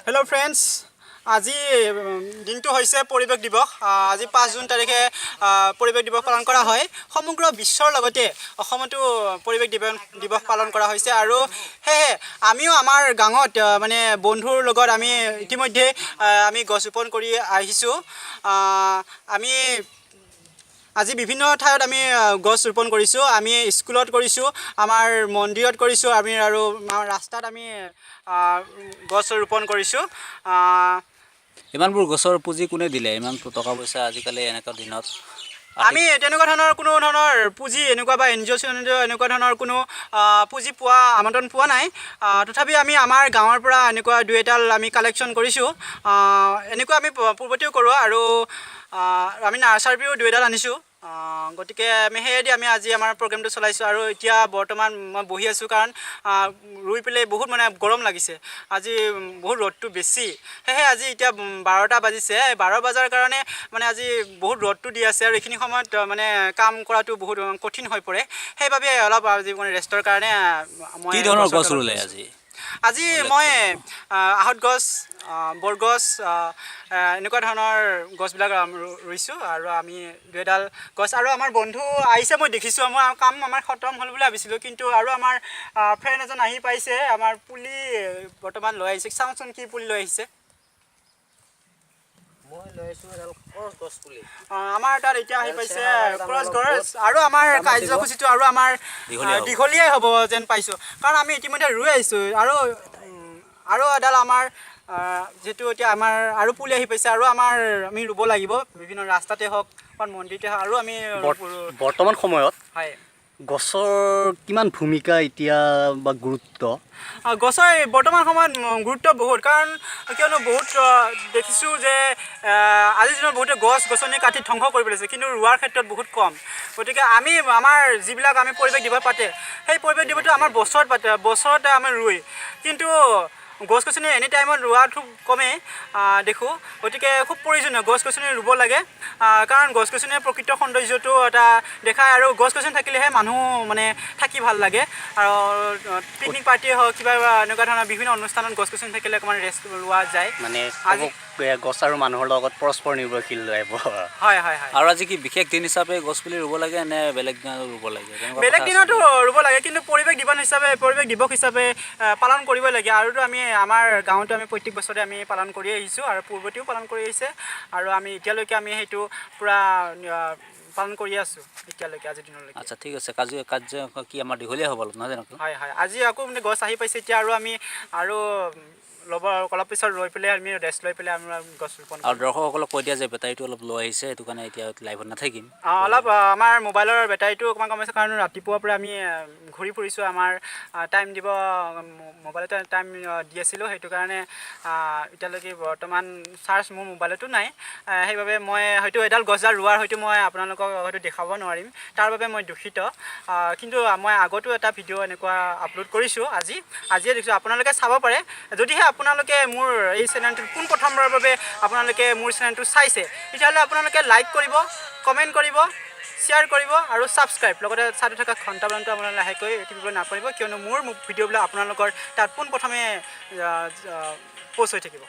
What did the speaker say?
Hello friends, আজি দিনটো হৈছে পৰিৱেশ দিৱস। আজি 5 জুন তাৰিখে পৰিৱেশ দিৱস পালন কৰা হয়। সমগ্ৰ বিশ্বৰ লগতে অসমতো পৰিৱেশ দিৱস পালন কৰা হৈছে আৰু হেহে আমিও আমাৰ গাঁৱত মানে বন্ধুৰ লগত আমি ইতিমধ্যে আমি গছ ৰোপণ কৰি আহিছো। আমি আজি বিভিন্ন ঠাইত আমি গছ ৰোপণ কৰিছো। আমি স্কুলত কৰিছো, আমাৰ মন্দিৰত কৰিছো, আমি আৰু ৰাস্তাত আমি গছ ৰোপণ কৰিছো। ইমানবোৰ গছৰ পুঁজি কোনে দিলে? ইমান টকা পইচা আজিকালি এনেকুৱা দিনত আমি তেনেকুৱা ধৰণৰ কোনো ধৰণৰ পুঁজি এনেকুৱা বা NGO এনেকুৱা ধৰণৰ কোনো পুঁজি আমন্ত্ৰণ পোৱা নাই। তথাপি আমি আমাৰ গাঁৱৰ পৰা এনেকুৱা দুই এডাল আমি কালেকশ্যন কৰিছোঁ। এনেকুৱা আমি পূৰ্বতেও কৰোঁ আৰু আমি নাৰ্চাৰীও দুই এডাল আনিছোঁ। গতিকে আমি সেয়েদি আমি আজি আমাৰ প্ৰগ্ৰেমটো চলাইছোঁ আৰু এতিয়া বৰ্তমান মই বহি আছোঁ কাৰণ ৰুই পেলাই বহুত মানে গৰম লাগিছে। আজি বহুত ৰ'দটো বেছি, সেয়েহে আজি এতিয়া 12টা বাজিছে। 12 বজাৰ কাৰণে মানে আজি বহুত ৰ'দটো দি আছে আৰু এইখিনি সময়ত মানে কাম কৰাটো বহুত কঠিন হৈ পৰে। সেইবাবে অলপ আজি মানে ৰেষ্টৰ কাৰণে মই কি ধৰণৰ গছ ৰুলে আজি মই আহঁত গছ, বৰগছ, এনেকুৱা ধৰণৰ গছবিলাক ৰুইছোঁ আৰু আমি দুই এডাল গছ আৰু আমাৰ বন্ধু আহিছে মই দেখিছোঁ। আমাৰ কাম খতম হ'ল বুলি ভাবিছিলোঁ, কিন্তু আৰু আমাৰ ফ্ৰেণ্ড এজন আহি পাইছে, আমাৰ পুলি বৰ্তমান লৈ আহিছে। চাওঁচোন কি পুলি লৈ আহিছে। মই লৈছোঁ এডাল ক্ৰছ গছ পুলি। আমাৰ তাত এতিয়া আহি পাইছে ক্ৰছ গছ আৰু আমাৰ কাৰ্যসূচীটো আৰু আমাৰ দীঘলীয়াই হ'ব যেন পাইছোঁ, কাৰণ আমি ইতিমধ্যে ৰুই আহিছোঁ আৰু এডাল আমাৰ যিহেতু এতিয়া আমাৰ আৰু পুলি আহি পাইছে আৰু আমি ৰুব লাগিব বিভিন্ন ৰাস্তাতে হওক বা মন্দিৰতে হওক। আৰু আমি বৰ্তমান সময়ত হয় গছৰ কিমান ভূমিকা এতিয়া বা গুৰুত্ব? গছৰ বৰ্তমান সময়ত গুৰুত্ব বহুত, কাৰণ কিয়নো বহুত দেখিছোঁ যে আজিৰ দিনত বহুতে গছ গছনি কাটি ধ্বংস কৰি পেলাইছে, কিন্তু ৰোৱাৰ ক্ষেত্ৰত বহুত কম। গতিকে আমাৰ যিবিলাক আমি পৰিৱেশ দিৱস পাতে, সেই পৰিৱেশ দিৱসটো আমাৰ বছৰতে আমি ৰুই, কিন্তু গছ গছনি এনি টাইমত ৰোৱাটো কমেই দেখোঁ। গতিকে খুব প্ৰয়োজনীয় গছ গছনি ৰুব লাগে, কাৰণ গছ গছনিয়ে প্ৰকৃত সৌন্দৰ্যটো এটা দেখায় আৰু গছ গছনি থাকিলেহে মানুহ মানে থাকি ভাল লাগে। আৰু পিকনিক পাৰ্টিয়ে হওক কিবা এনেকুৱা ধৰণৰ বিভিন্ন অনুষ্ঠানত গছ গছনি থাকিলে অকণমান ৰেষ্ট লোৱা যায়। মানে গছ আৰু মানুহৰ লগত পৰস্পৰ নিৰ্ভৰশীল হয়। আৰু আজি কি বিশেষ দিন হিচাপে গছ পুলি ৰুব লাগে নে বেলেগ দিনত ৰুব লাগে? বেলেগ দিনতো ৰুব লাগে, কিন্তু পৰিৱেশ দিৱস হিচাপে পালন কৰিব লাগে। আৰুতো আমি আমাৰ গাঁৱতো আমি প্ৰত্যেক বছৰে আমি পালন কৰি আহিছোঁ আৰু পূৰ্বতেও পালন কৰি আহিছে, আৰু আমি এতিয়ালৈকে আমি সেইটো পূৰা পালন কৰি আছোঁ এতিয়ালৈকে আজিৰ দিনলৈকে। আচ্ছা, ঠিক আছে। কাৰ্য কি আমাৰ দীঘলীয়া হ'ব অলপ, নহয় জানো? হয়। আজি আকৌ মানে গছ আহি পাইছে এতিয়া, আৰু আমি আৰু অলপ পিছত ৰৈ পেলাই আমি ৰেষ্ট লৈ পেলাই আমি গছ ৰোপণ কৰিম। আৰু দৰ্শকসকলক কৈ দিয়া যে বেটাৰীটো অলপ লৈ আহিছে, সেইটো কাৰণে এতিয়া লাইভত নাথাকিম। অলপ আমাৰ মোবাইলৰ বেটাৰীটো অকণমান কমাইছে, কাৰণ ৰাতিপুৱাৰ পৰা আমি ঘূৰি ফুৰিছোঁ। আমাৰ টাইম দিব মোবাইলতে টাইম দি আছিলোঁ, সেইটো কাৰণে এতিয়ালৈকে বৰ্তমান চাৰ্জ মোৰ মোবাইলতো নাই। সেইবাবে মই হয়তো এডাল গছডাল ৰোৱাৰ হয়তো মই আপোনালোকক হয়তো দেখাব নোৱাৰিম, তাৰ বাবে মই দুখিত। কিন্তু মই আগতো এটা ভিডিঅ' এনেকুৱা আপলোড কৰিছোঁ, আজিয়ে দেখিছোঁ। আপোনালোকে চাব পাৰে। যদিহে আপোনালোকে মোৰ এই চেনেলটোত পোনপ্ৰথমবাৰৰ বাবে আপোনালোকে মোৰ চেনেলটো চাইছে, তেতিয়াহ'লে আপোনালোকে লাইক কৰিব, কমেণ্ট কৰিব, শ্বেয়াৰ কৰিব আৰু ছাবস্ক্ৰাইব, লগতে চাই থকা ঘণ্টা বানটো আপোনালোকে লাহেকৈ টিপিবলৈ নাপাহৰিব, কিয়নো মোৰ ভিডিঅ'বিলাক আপোনালোকৰ তাত পোনপ্ৰথমে প'ষ্ট হৈ থাকিব।